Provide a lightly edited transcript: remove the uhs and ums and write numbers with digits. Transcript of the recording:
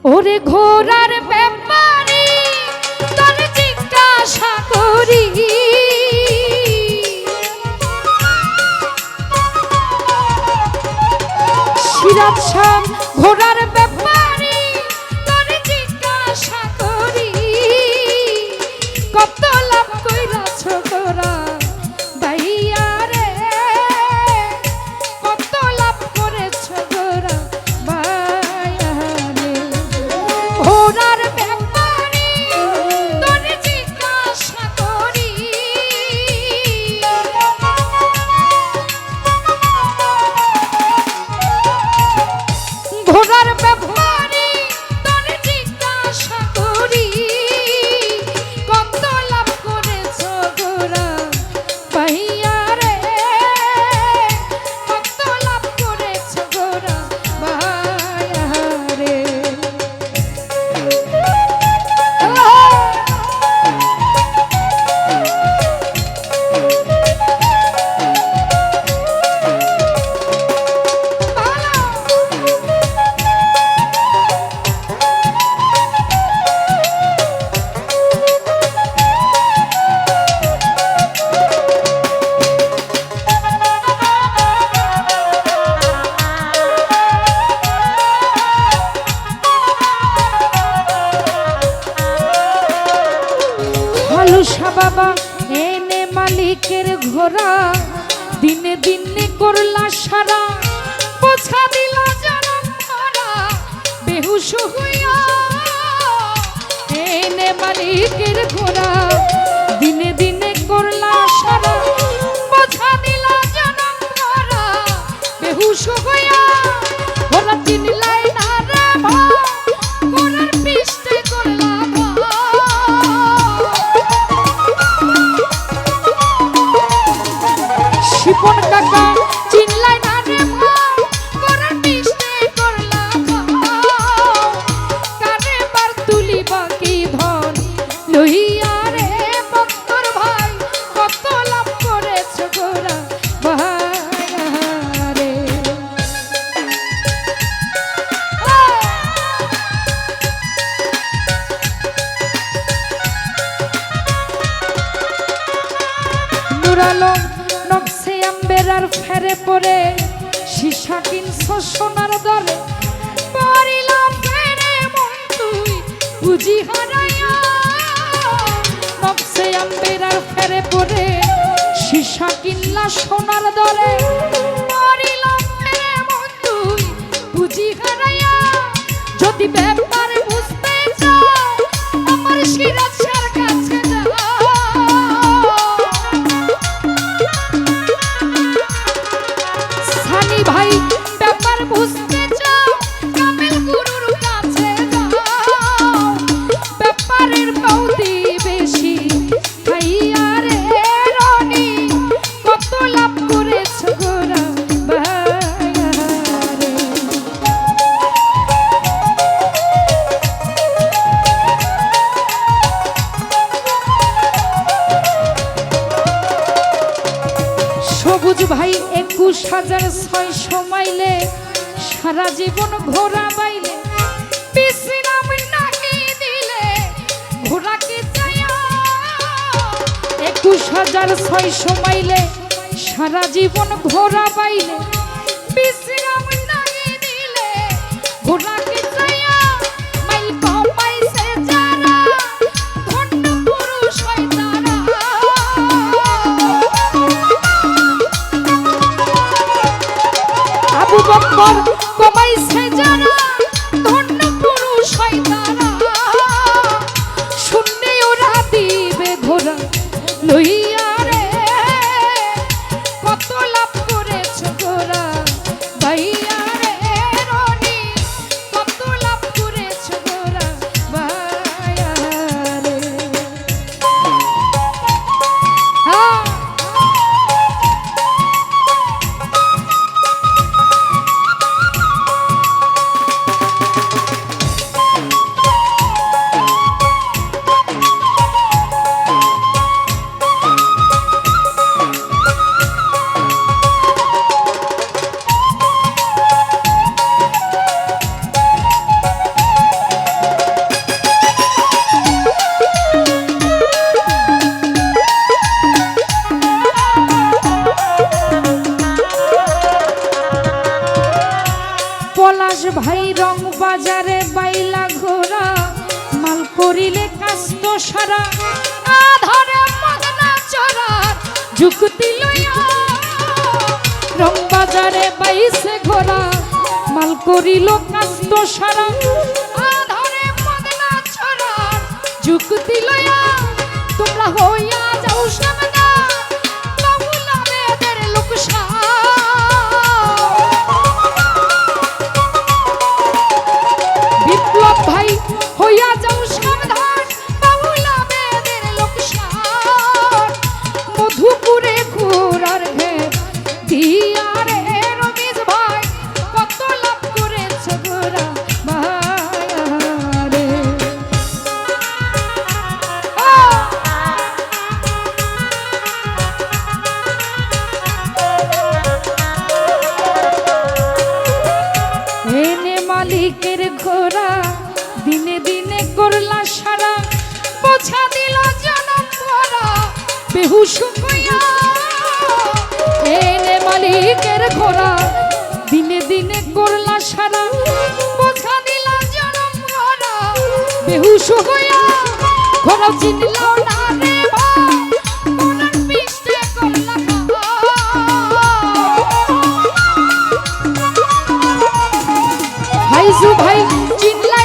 ওরে ঘোড়ার ব্যাপারে তোর জিজ্ঞাসা করি, সিরাত শাহ ঘোড়ার ব্যাপারে তোর জিজ্ঞাসা করি, কত লাভ কইরাছ তোরা ভাইয়া রে, কত লাভ করেছ তোরা ভাইয়া রে। ঘোড়ার ব্যাপারে তোর জিজ্ঞাসা করি, ঘোড়ার ব্যাপারে তোর জিজ্ঞাসা করি, কত লাভ করেছ ঘোড়া ভাইয়া রে, কত লাভ করেছ ঘোড়া ভাইয়া রে। হালুসা বাবা এনে মালিকের ঘোড়া, দিনে দিনে করলা সারা, পোছা দিলা জনম ভরা বেহুশ হইয়া। এনে মালিকের ঘোড়া, দিনে দিনে করলা সারা, পোছা দিলা জনম ভরা বেহুশ হইয়া। ঘোড়া চিনলাই না রে ভাই, ঘোড়ার পিষ্টে করলা শিপন কাকা চিনলাই না রে ভাই, ঘোড়ার পিষ্টে করলা খাও। কারে বার তুলি বাকি ধন লইয়া রে বক্তর ভাই, কত লাভ করেছ ঘোড়া ভাইয়া রে। নূর আলম নকশে আম্বেরার ফেরে পরে, সীসা কিনছ সোনার দরে, পরিলাম ফেরে মন তুই বুঝি হারাইয়া। নকশে আম্বেরার ফেরে পরে, সীসা কিনলা সোনার দরে, পরিলাম ফেরে মন তুই বুঝি হারাইয়া। যদি ব্যাপারে বুঝতে চাও আমার সিরাজ শাহর কাছে যাও, সানি ভাই ব্যাপার বুঝতে চাও কামেল গুরুর কাছে যাও। ব্যাপারের বৌদি বেশি ভাইয়া রে রনি, কত লাভ করেছ ঘোড়া ভাইয়া রে। সবুজ ভাই 21,600 মাইলে, সারা জীবন ঘোড়া বাইলে, বিশ্রাম নাকি দিলে ঘোড়াকে চাইয়া। 21,600 মাইলে, সারা জীবন ঘোড়া বাইলে, বিশ্রাম নাকি দিলে ঘোড়াকে চাইয়া। মাইল কমাইছে যারা ধন্য পুরুষ হয় তারা, আবু বকর কমাইছে যারা ধন্য পুরুষ হয় তারা। শূন্যে ওরা দিবে ঘোড়া লইয়া রে, কত লাভ করেছ ঘোড়া ভাইয়া রে রনি, কত লাভ করেছ ঘোড়া ভাইয়া রে। ভাই রং বাজারে বাইলা ঘোরা মাল করিলে কাস্ত সারা আধারে মদনা চরার যুক্তি লইয়া রং বাজারে বাইসে ঘোরা মাল করিল কাস্ত সারা আধারে মদনা চরার যুক্তি লইয়া তোমরা হইয়া যাও সাবধান বাবুলা বেদের লোকসা বিপ্লব ভাই হইয়া যাও সাবধান বাবুলা বেদের লোকসার মধুপুরে ঘোরার ঘে দিয়া রে রমেশ ভাই কত লাভ করেছে ঘোরা মায়ারে এনে মালিকের ঘোরা দিনে দিনে করলা সারা বোঝা দিল জনম ভরা বেহুশ হইয়া এনে মালিকের ঘোরা দিনে দিনে করলা সারা বোঝা দিল জনম ভরা বেহুশ হইয়া ঘোরা চিনলাও না রে ভাই মনের পিষ্টে করলা ভাইজু ভাই চিনলা